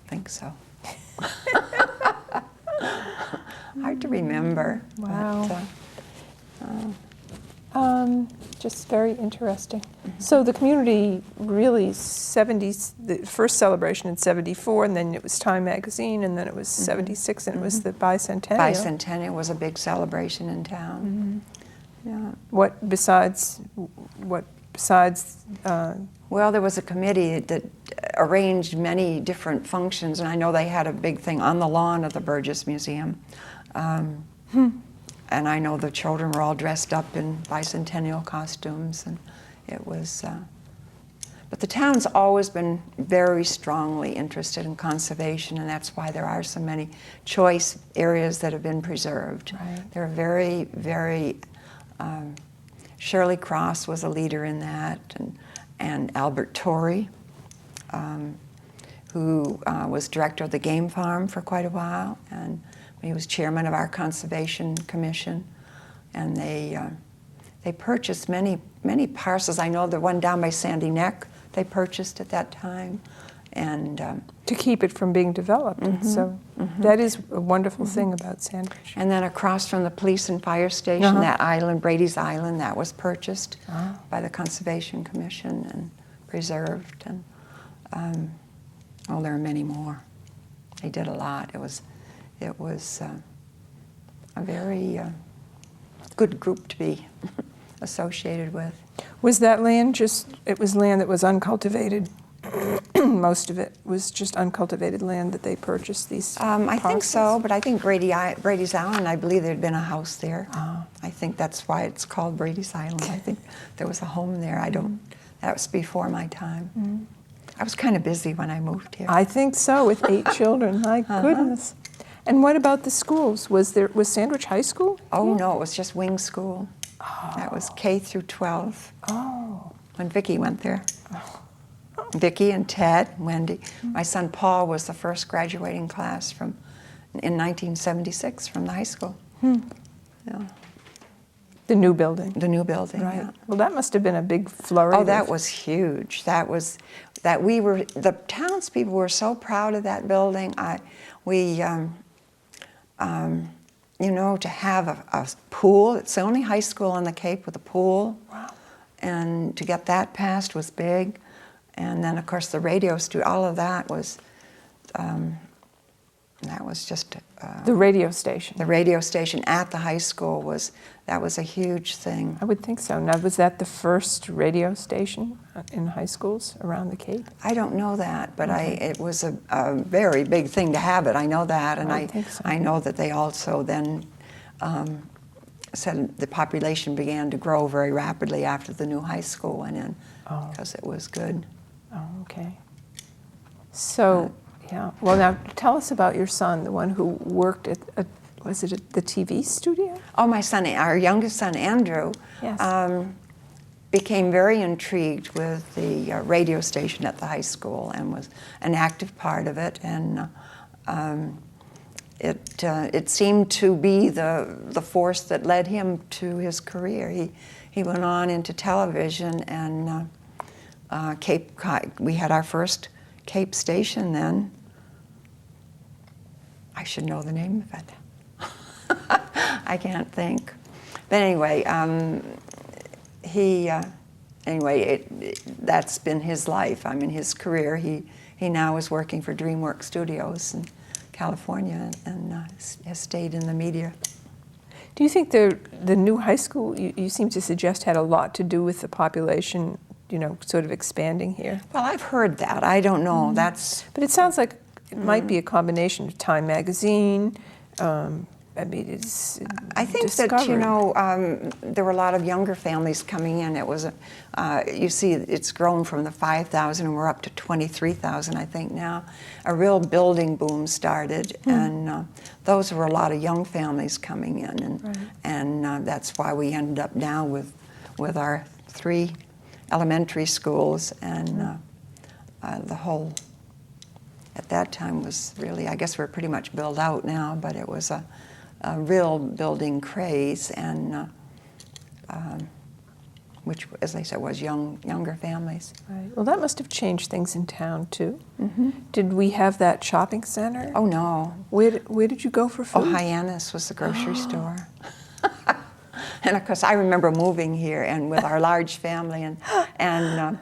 think so. Hard to remember. Wow. But, Just very interesting. So the community really, the first celebration in 74, and then it was Time Magazine, and then it was 76, and it was the bicentennial. Bicentennial was a big celebration in town. Yeah. What besides? Well, there was a committee that arranged many different functions, and I know they had a big thing on the lawn of the Burgess Museum. And I know the children were all dressed up in bicentennial costumes, and it was, but the town's always been very strongly interested in conservation, and that's why there are so many choice areas that have been preserved. Right. They're very, very, Shirley Cross was a leader in that, and Albert Torrey, who was director of the game farm for quite a while, and he was chairman of our conservation commission, and they purchased many parcels. I know the one down by Sandy Neck they purchased at that time, and to keep it from being developed. So that is a wonderful thing about Sandwich. And then across from the police and fire station, that island, Brady's Island, that was purchased by the Conservation Commission and preserved. And well, there are many more. They did a lot. It was a very good group to be associated with. Was that land it was land that was uncultivated? Most of it was just uncultivated land that they purchased these I think so, but I think Brady's Island, I believe there had been a house there. I think that's why it's called Brady's Island. I think there was a home there. That was before my time. I was kind of busy when I moved here. I think so, with 8 children. My goodness. And what about the schools? Was Sandwich High School? Oh, no, it was just wing school. That was K through 12. Oh. When Vicki went there. Vicki and Ted, Wendy. My son Paul was the first graduating class in 1976 from the high school. Yeah. The new building. The new building, Right. yeah. Well, that must have been a big flurry. Oh, that was huge. The townspeople were so proud of that building. To have a pool. It's the only high school on the Cape with a pool. Wow. And to get that passed was big. And then, of course, the radio studio, all of that was just... the radio station. The radio station at the high school was a huge thing. I would think so. Now, was that the first radio station in high schools around the Cape? I don't know that, but it was a very big thing to have it. I know that, and I think so. I know that they also then said the population began to grow very rapidly after the new high school went in, because it was good. Oh, okay. So, yeah. Well, now tell us about your son, the one who worked at was it at the TV studio? Oh, my son, our youngest son, Andrew, Yes. Became very intrigued with the radio station at the high school and was an active part of it. And it seemed to be the force that led him to his career. He went on into television, and we had our first Cape station then. I should know the name of it. I can't think. But anyway, that's been his life. I mean, his career. He now is working for DreamWorks Studios in California and has stayed in the media. Do you think the new high school, you seem to suggest, had a lot to do with the population, sort of expanding here? Well, I've heard that. I don't know. But it sounds like it might be a combination of Time Magazine. I think discovered. That, there were a lot of younger families coming in. It was, you see, it's grown from the 5,000, and we're up to 23,000, I think, now. A real building boom started, and those were a lot of young families coming in, and that's why we ended up now with our 3 elementary schools, and the whole, at that time was really, I guess we're pretty much built out now, but it was a real building craze, and which, as I said, was younger families. Right. Well, that must have changed things in town too. Did we have that shopping center? Oh, no. Where did you go for food? Oh, Hyannis was the grocery store. And of course, I remember moving here and with our large family, and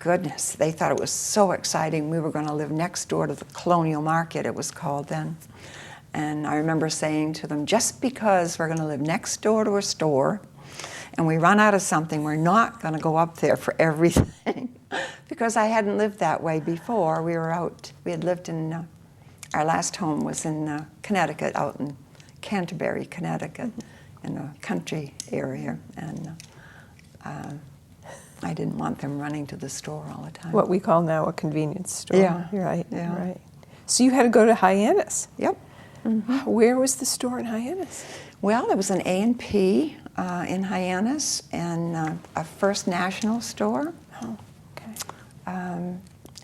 goodness, they thought it was so exciting. We were going to live next door to the Colonial Market, it was called then. And I remember saying to them, just because we're going to live next door to a store and we run out of something, we're not going to go up there for everything. Because I hadn't lived that way before. We had lived in, our last home was in Connecticut, out in Canterbury, Connecticut, in a country area. And I didn't want them running to the store all the time. What we call now a convenience store. Yeah. Right, Yeah. right. So you had to go to Hyannis. Yep. Where was the store in Hyannis? Well, there was an A&P in Hyannis and a First National store. Oh, okay.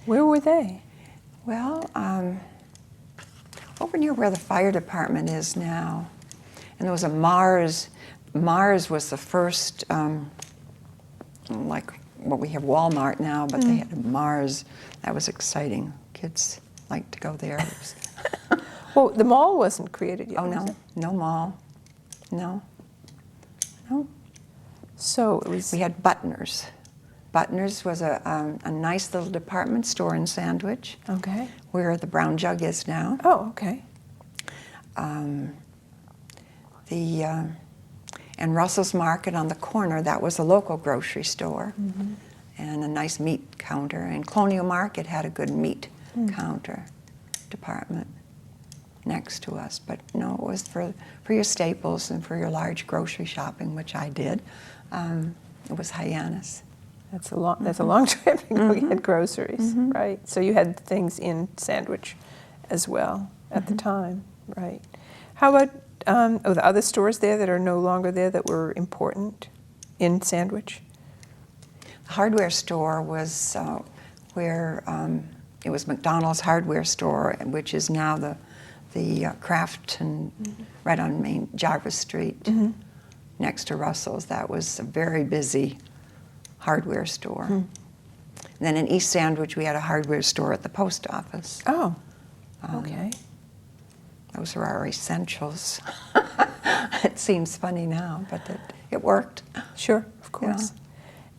Where were they? Well, over near where the fire department is now. And there was a Mars. Mars was the first, like what we have Walmart now, but they had a Mars. That was exciting. Kids liked to go there. Well, the mall wasn't created yet. Oh, was no, it? no mall. No. No. So it was. We had Butner's. Butner's was a nice little department store in Sandwich, Okay. where the Brown Jug is now. Oh, okay. And Russell's Market on the corner, that was a local grocery store, and a nice meat counter. And Colonial Market had a good meat counter department next to us. But no, it was for your staples and for your large grocery shopping, which I did. It was Hyannis. That's a long trip. We had groceries, right? So you had things in Sandwich as well at the time, right? How about the other stores there that are no longer there that were important in Sandwich? The hardware store was where it was McDonald's hardware store, which is now the Kraft and right on Main Jarvis Street, next to Russell's. That was a very busy hardware store. And then in East Sandwich, we had a hardware store at the post office. Oh, okay. Those were our essentials. It seems funny now, but it worked. Sure, of course.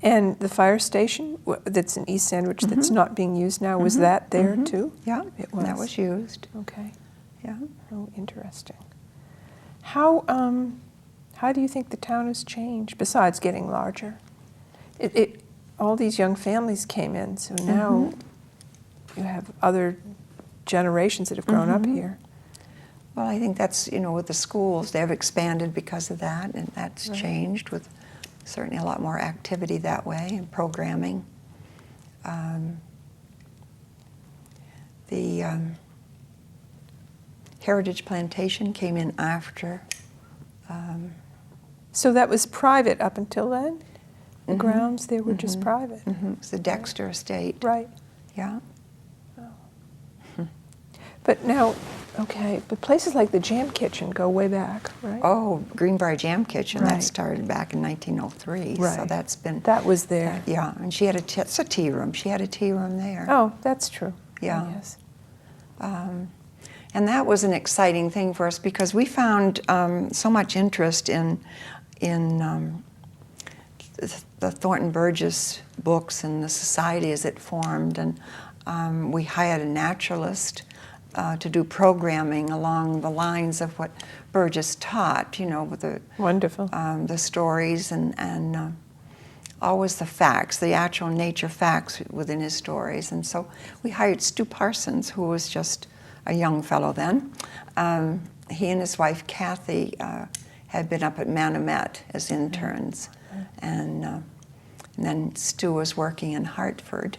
And the fire station that's in East Sandwich that's not being used now, was that there too? Yeah, It was. that was used. Okay. Yeah. Oh, interesting. How do you think the town has changed besides getting larger? All these young families came in, so now you have other generations that have grown up here. Well, I think that's, with the schools, they've expanded because of that, and that's changed with certainly a lot more activity that way and programming. The Heritage Plantation came in after. So that was private up until then? The grounds there were just private? It was the Dexter estate. Right. Yeah. But now, okay, but places like the Jam Kitchen go way back, right? Oh, Greenbrier Jam Kitchen, that Right. started back in 1903, so Right. that's been... That was there. Yeah, and she had it's a tea room. She had a tea room there. Oh, that's true. Yeah. Yes. And that was an exciting thing for us because we found so much interest in the Thornton Burgess books and the society as it formed, and we hired a naturalist to do programming along the lines of what Burgess taught, with the Wonderful. the stories and always the facts, the actual nature facts within his stories. And so we hired Stu Parsons, who was just a young fellow then. He and his wife Kathy had been up at Manomet as interns, and then Stu was working in Hartford,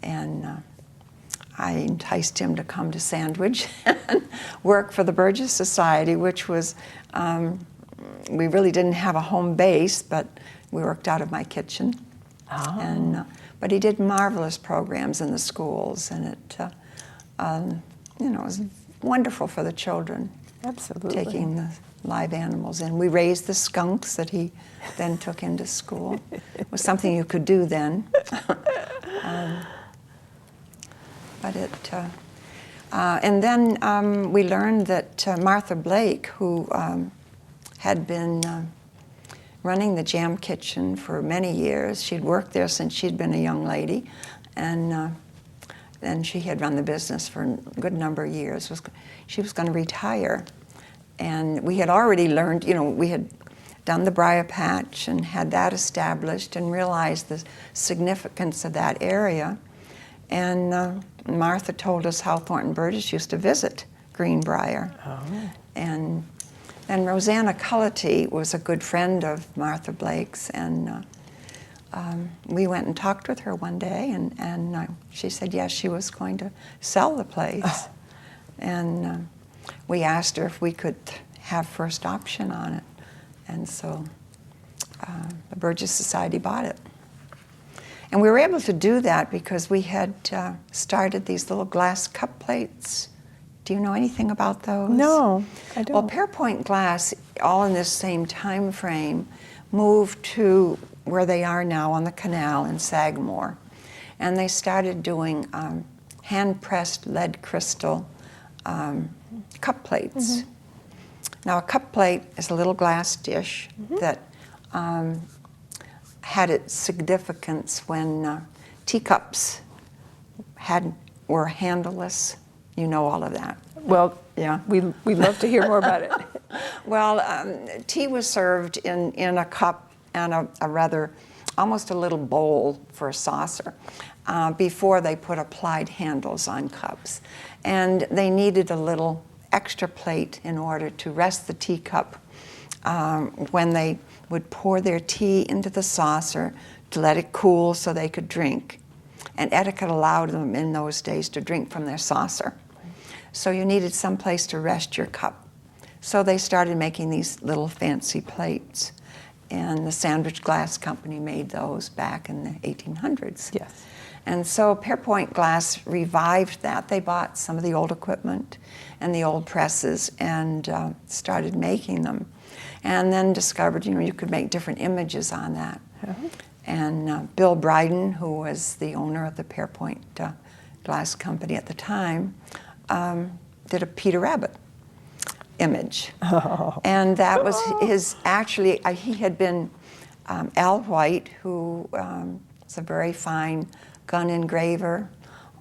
and I enticed him to come to Sandwich and work for the Burgess Society, which was, we really didn't have a home base, but we worked out of my kitchen. Oh. And, but he did marvelous programs in the schools, and it was wonderful for the children. Absolutely. Taking the live animals in. We raised the skunks that he then took into school. It was something you could do then. And then we learned that Martha Blake, who had been running the jam kitchen for many years, she'd worked there since she'd been a young lady, and she had run the business for a good number of years. She was going to retire. And we had already learned, we had done the briar patch and had that established and realized the significance of that area. And Martha told us how Thornton Burgess used to visit Greenbrier. Oh. And Rosanna Cullity was a good friend of Martha Blake's, and we went and talked with her one day, and she said yes, she was going to sell the place. Oh. And we asked her if we could have first option on it, and so the Burgess Society bought it. And we were able to do that because we had started these little glass cup plates. Do you know anything about those? No, I don't. Well, Pearpoint Glass, all in this same time frame, moved to where they are now on the canal in Sagamore. And they started doing hand-pressed lead crystal cup plates. Mm-hmm. Now, a cup plate is a little glass dish mm-hmm. that had its significance when teacups were handleless. You know all of that. Well, yeah, we love to hear more about it. Well, tea was served in a cup and a rather, almost a little bowl for a saucer before they put applied handles on cups. And they needed a little extra plate in order to rest the teacup when they would pour their tea into the saucer to let it cool so they could drink. And etiquette allowed them in those days to drink from their saucer. So you needed some place to rest your cup. So they started making these little fancy plates. And the Sandwich Glass Company made those back in the 1800s. Yes. And so Pearpoint Glass revived that. They bought some of the old equipment and the old presses and started making them. And then discovered, you could make different images on that. Uh-huh. And Bill Bryden, who was the owner of the Pearpoint Glass Company at the time, did a Peter Rabbit image. Oh. And that was his, actually, he had been Al White, who was a very fine gun engraver,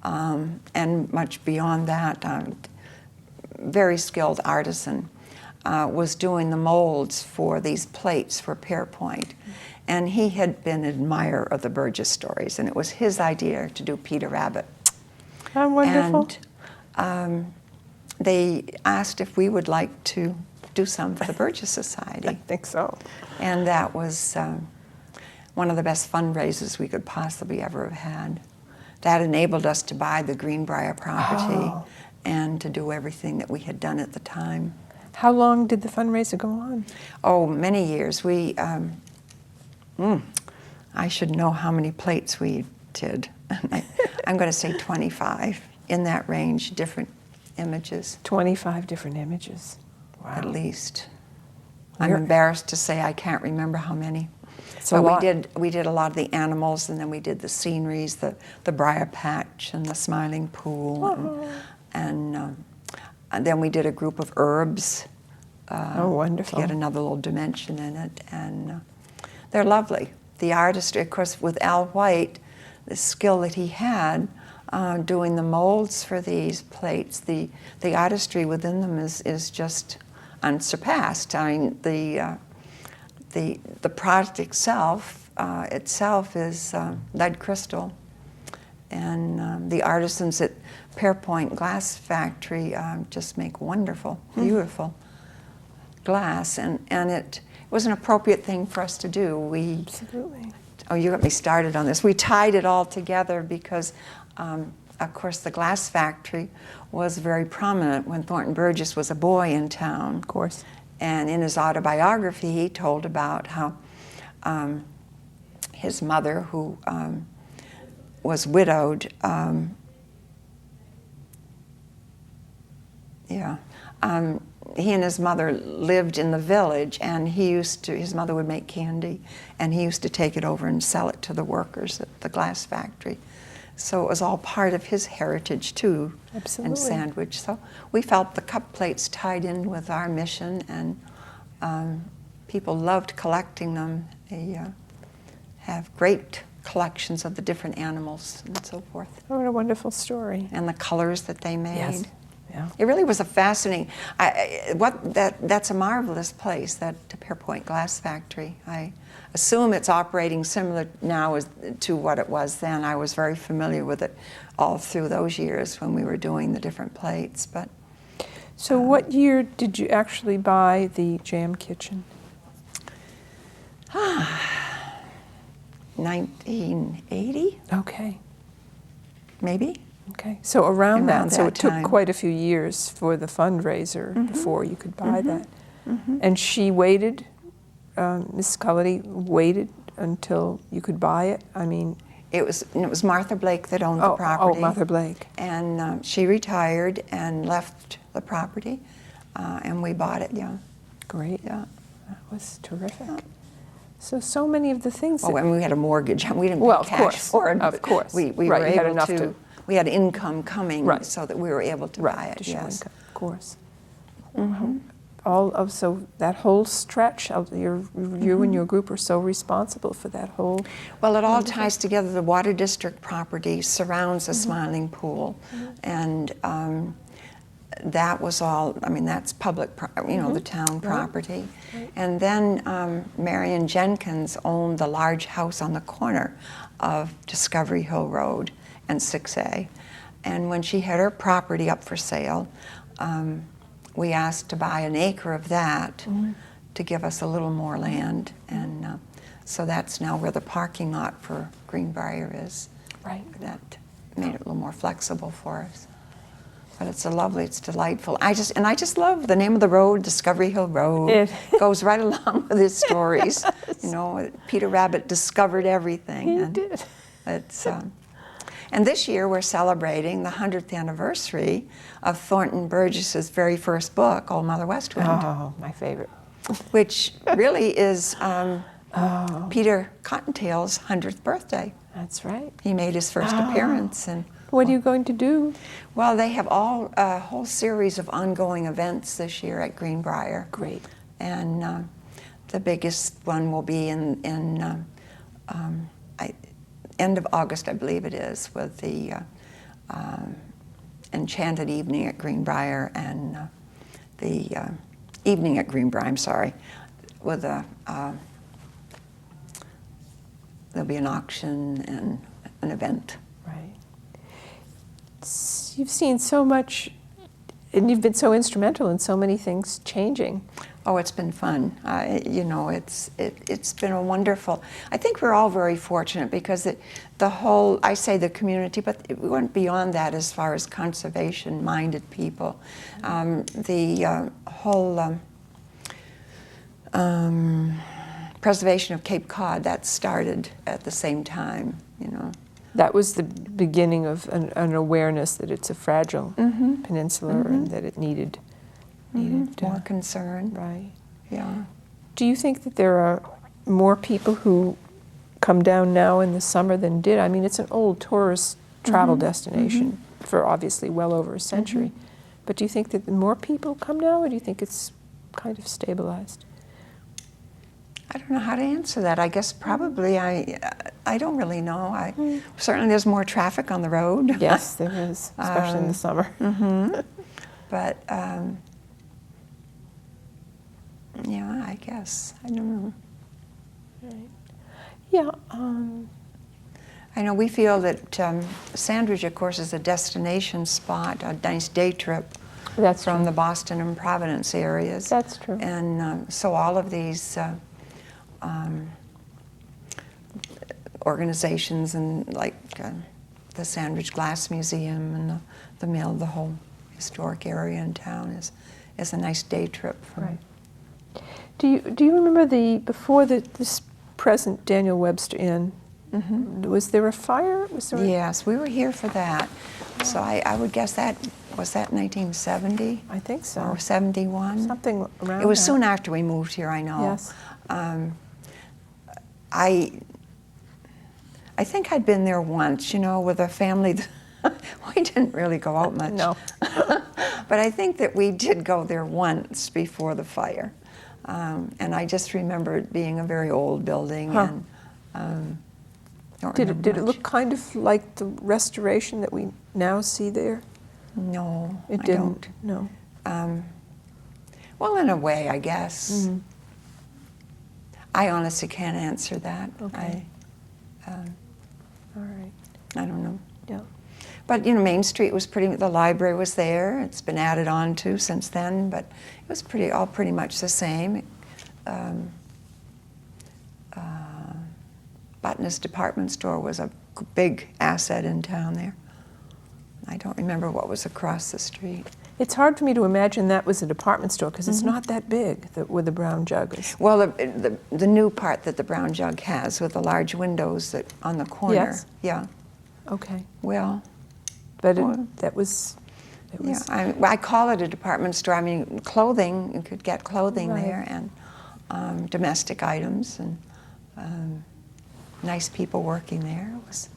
and much beyond that, very skilled artisan, was doing the molds for these plates for Pearpoint. And he had been an admirer of the Burgess stories, and it was his idea to do Peter Rabbit. How wonderful. And they asked if we would like to do some for the Burgess Society. I think so. And that was one of the best fundraisers we could possibly ever have had. That enabled us to buy the Greenbrier property and to do everything that we had done at the time. How long did the fundraiser go on? Oh, many years. We, I should know how many plates we did. I'm going to say 25, in that range, different images. 25 different images. Wow. At least. I'm embarrassed to say I can't remember how many. So we did a lot of the animals, and then we did the sceneries, the briar patch and the smiling pool, and then we did a group of herbs. Wonderful! To get another little dimension in it, and they're lovely. The artistry, of course, with Al White, the skill that he had doing the molds for these plates, the artistry within them is just unsurpassed. I mean, the product itself is lead crystal, and the artisans at Pearpoint Glass Factory just make wonderful, beautiful glass, and it was an appropriate thing for us to do. Absolutely. Oh, you got me started on this. We tied it all together because, of course, the glass factory was very prominent when Thornton Burgess was a boy in town. Of course. And in his autobiography, he told about how his mother, who was widowed, he and his mother lived in the village, and his mother would make candy, and he used to take it over and sell it to the workers at the glass factory. So it was all part of his heritage too. Absolutely. And Sandwich. So we felt the cup plates tied in with our mission, and people loved collecting them. They have great collections of the different animals and so forth. Oh, what a wonderful story. And the colors that they made. Yes. Yeah. It really was a fascinating. That's a marvelous place, that Pearpoint Glass Factory. I assume it's operating similar now to what it was then. I was very familiar with it all through those years when we were doing the different plates. But so, what year did you actually buy the jam kitchen? 1980, Okay. maybe. Okay. So around that, so that it took time. quite a few years for the fundraiser before you could buy that. And she waited, Miss Cullity waited until you could buy it? I mean... It was Martha Blake that owned the property. Oh, Martha Blake. And she retired and left the property, and we bought it, yeah. Great. Yeah. That was terrific. So many of the things Oh, that... and we had a mortgage. We didn't Well, pay of cash course, for it. of but course. We Right, were you had able enough to... to- We had income coming, Right. so that we were able to buy it, to show yes. income, of course. So that whole stretch, you and your group are so responsible for that whole... Well, it all ties together. The Water District property surrounds the Smiling Pool, and that was all, I mean, that's public, the town property. Right. And then Marion Jenkins owned the large house on the corner of Discovery Hill Road and 6A. And when she had her property up for sale, we asked to buy an acre of that to give us a little more land. And so that's now where the parking lot for Greenbrier is. Right. That made it a little more flexible for us. But it's delightful. I just love the name of the road, Discovery Hill Road. It goes right along with his stories. You know, Peter Rabbit discovered everything. He and did. It's, and this year we're celebrating the 100th anniversary of Thornton Burgess's very first book, Old Mother West Wind, Oh, my favorite. which really is Peter Cottontail's 100th birthday. That's right. He made his first appearance. And What are you going to do? well, they have a whole series of ongoing events this year at Greenbrier. Great. And the biggest one will be in end of August, I believe it is, with the Enchanted Evening at Greenbrier and the Evening at Greenbrier, I'm sorry, with there'll be an auction and an event. Right. You've seen so much, and you've been so instrumental in so many things changing. Oh, it's been fun. It's been a wonderful. I think we're all very fortunate because the whole, I say the community, but we went beyond that as far as conservation-minded people. The whole preservation of Cape Cod, that started at the same time, you know. That was the beginning of an awareness that it's a fragile peninsula and that it needed More concern. Right. Yeah. Do you think that there are more people who come down now in the summer than did? I mean, it's an old tourist travel destination for obviously well over a century. But do you think that more people come now, or do you think it's kind of stabilized? I don't know how to answer that. I guess probably I don't really know. Certainly there's more traffic on the road. Yes, there is, especially in the summer. But yeah, I guess. I don't know. Right. Yeah. I know we feel that Sandwich, of course, is a destination spot, a nice day trip That's from true. the Boston and Providence areas. That's true. And so all of these organizations and like the Sandwich Glass Museum and the Mill, the whole historic area in town is a nice day trip. Right. Do you remember before this present Daniel Webster Inn? Was there a fire? Was there Yes, we were here for that. So I would guess that was that 1970 I think so. or 71? Something around It was that. soon after we moved here, I know. Yes. I think I'd been there once, you know, with a family. We didn't really go out much. No. But I think that we did go there once before the fire. And I just remember it being a very old building. Huh. And don't Did remember it much. look kind of like the restoration that we now see there? No, It I didn't. don't. No. Well, in a way, I guess. Mhm. I honestly can't answer that. Okay. All right. I don't know. Yeah. But, you know, Main Street was the library was there. It's been added on to since then, but it was all pretty much the same. Botanist department store was a big asset in town there. I don't remember what was across the street. It's hard for me to imagine that was a department store because it's not that big where the Brown Jug is. Well, the new part that the Brown Jug has with the large windows that on the corner. Yes. Yeah. Okay. Well, But Well, it was. yeah. I call it a department store. I mean, clothing, you could get clothing Right. there, and domestic items, and nice people working there. It was,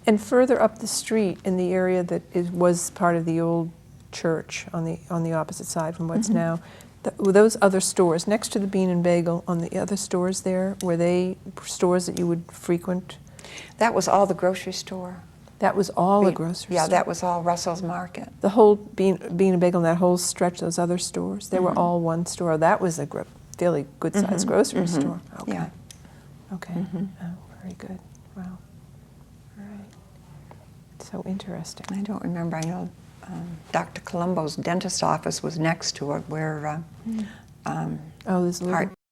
And further up the street in the area that was part of the old church on the opposite side from what's now, were those other stores next to the Bean and Bagel, on the other stores there, were they stores that you would frequent? that was all the grocery store. That was all a grocery Yeah, store? that was all Russell's Market. The whole Bean and Bagel, and that whole stretch, those other stores, they were all one store. That was a fairly good-sized grocery store. Okay. Yeah. Okay. Oh, very good. Wow. All right. So interesting. I don't remember. I know Dr. Colombo's dentist office was next to it, where Oh, there's a little.